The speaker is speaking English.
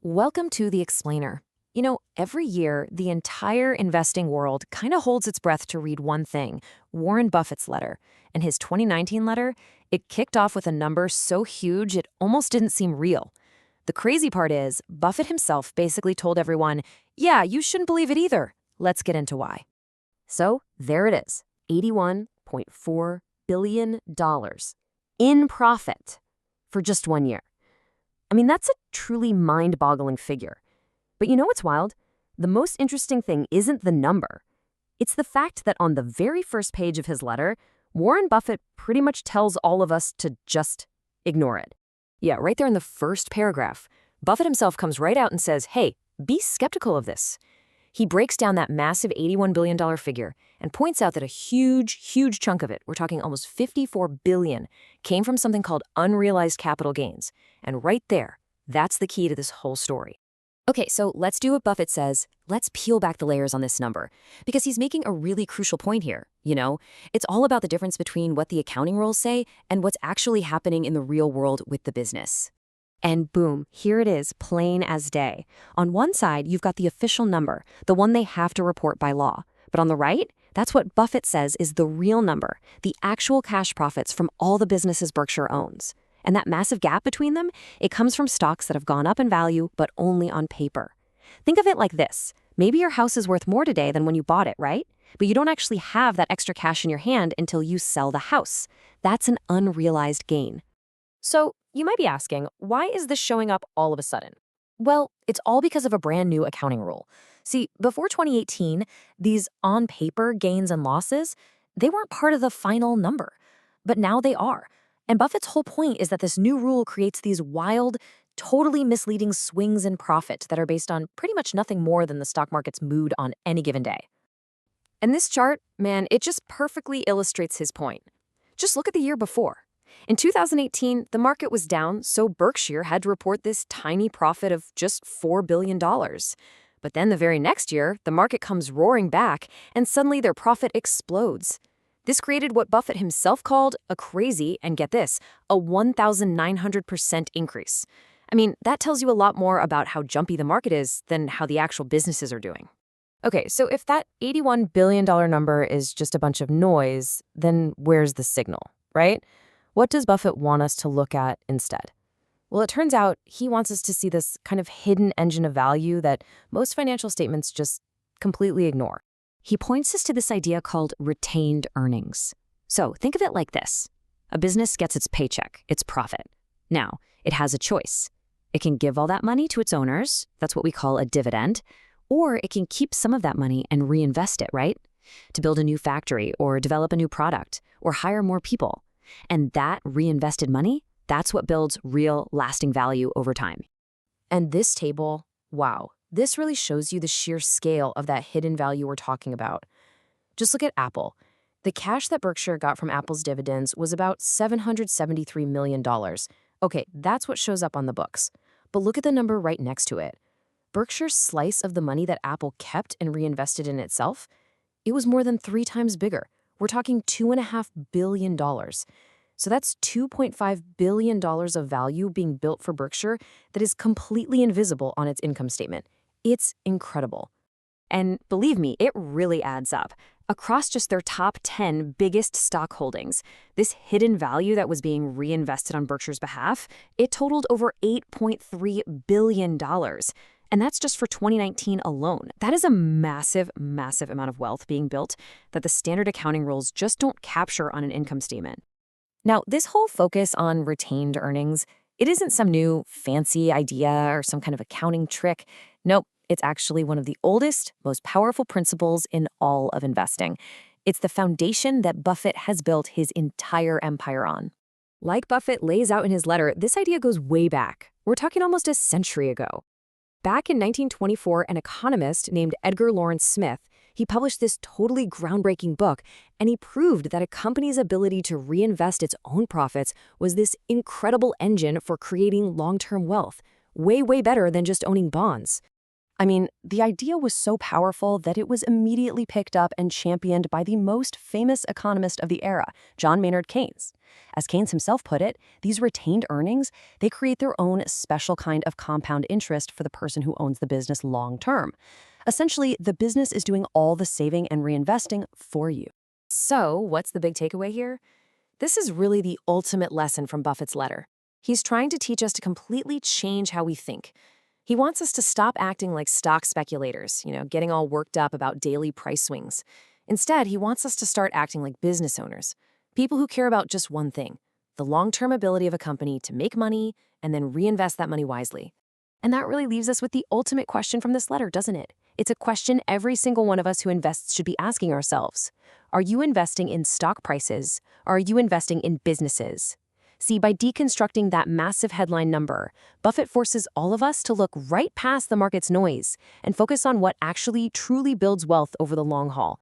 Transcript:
Welcome to The Explainer. You know, every year, the entire investing world kind of holds its breath to read one thing, Warren Buffett's letter. And his 2019 letter, it kicked off with a number so huge it almost didn't seem real. The crazy part is, Buffett himself basically told everyone, yeah, you shouldn't believe it either. Let's get into why. So there it is, $81.4 billion in profit for just 1 year. I mean, that's a truly mind-boggling figure. But you know what's wild? The most interesting thing isn't the number. It's the fact that on the very first page of his letter, Warren Buffett pretty much tells all of us to just ignore it. Yeah, right there in the first paragraph, Buffett himself comes right out and says, hey, be skeptical of this. He breaks down that massive $81 billion figure and points out that a huge chunk of it, we're talking almost $54 billion, came from something called unrealized capital gains. And right there, that's the key to this whole story. Okay, so let's do what Buffett says. Let's peel back the layers on this number, because he's making a really crucial point here. You know, it's all about the difference between what the accounting rules say and what's actually happening in the real world with the business. And boom, here it is, plain as day. On one side, you've got the official number, the one they have to report by law. But on the right, that's what Buffett says is the real number, the actual cash profits from all the businesses Berkshire owns. And that massive gap between them, it comes from stocks that have gone up in value, but only on paper. Think of it like this. Maybe your house is worth more today than when you bought it, right? But you don't actually have that extra cash in your hand until you sell the house. That's an unrealized gain. So you might be asking, why is this showing up all of a sudden? Well, it's all because of a brand new accounting rule. See, before 2018, these on-paper gains and losses, they weren't part of the final number. But now they are. And Buffett's whole point is that this new rule creates these wild, totally misleading swings in profit that are based on pretty much nothing more than the stock market's mood on any given day. And this chart, man, it just perfectly illustrates his point. Just look at the year before. In 2018, the market was down, so Berkshire had to report this tiny profit of just $4 billion. But then the very next year, the market comes roaring back, and suddenly their profit explodes. This created what Buffett himself called a crazy, and get this, a 1,900% increase. I mean, that tells you a lot more about how jumpy the market is than how the actual businesses are doing. Okay, so if that $81 billion number is just a bunch of noise, then where's the signal, right? What does Buffett want us to look at instead? Well, it turns out he wants us to see this kind of hidden engine of value that most financial statements just completely ignore. He points us to this idea called retained earnings. So think of it like this. A business gets its paycheck, its profit. Now, it has a choice. It can give all that money to its owners, that's what we call a dividend, or it can keep some of that money and reinvest it, right? To build a new factory or develop a new product or hire more people. And that reinvested money, that's what builds real, lasting value over time. And this table, wow, this really shows you the sheer scale of that hidden value we're talking about. Just look at Apple. The cash that Berkshire got from Apple's dividends was about $773 million. Okay, that's what shows up on the books. But look at the number right next to it. Berkshire's slice of the money that Apple kept and reinvested in itself, it was more than 3 times bigger. We're talking $2.5 billion. So that's $2.5 billion of value being built for Berkshire that is completely invisible on its income statement. It's incredible. And believe me, it really adds up. Across just their top 10 biggest stock holdings, this hidden value that was being reinvested on Berkshire's behalf, it totaled over $8.3 billion. And that's just for 2019 alone. That is a massive amount of wealth being built that the standard accounting rules just don't capture on an income statement. Now, this whole focus on retained earnings, it isn't some new fancy idea or some kind of accounting trick. Nope, it's actually one of the oldest, most powerful principles in all of investing. It's the foundation that Buffett has built his entire empire on. Like Buffett lays out in his letter, this idea goes way back. We're talking almost a century ago. Back in 1924, an economist named Edgar Lawrence Smith, he published this totally groundbreaking book, and he proved that a company's ability to reinvest its own profits was this incredible engine for creating long-term wealth, way better than just owning bonds. I mean, the idea was so powerful that it was immediately picked up and championed by the most famous economist of the era, John Maynard Keynes. As Keynes himself put it, these retained earnings, they create their own special kind of compound interest for the person who owns the business long term. Essentially, the business is doing all the saving and reinvesting for you. So, what's the big takeaway here? This is really the ultimate lesson from Buffett's letter. He's trying to teach us to completely change how we think. He wants us to stop acting like stock speculators, getting all worked up about daily price swings. Instead, he wants us to start acting like business owners, people who care about just one thing, the long-term ability of a company to make money and then reinvest that money wisely. And that really leaves us with the ultimate question from this letter, doesn't it? It's a question every single one of us who invests should be asking ourselves. Are you investing in stock prices, or are you investing in businesses? See, by deconstructing that massive headline number, Buffett forces all of us to look right past the market's noise and focus on what actually truly builds wealth over the long haul.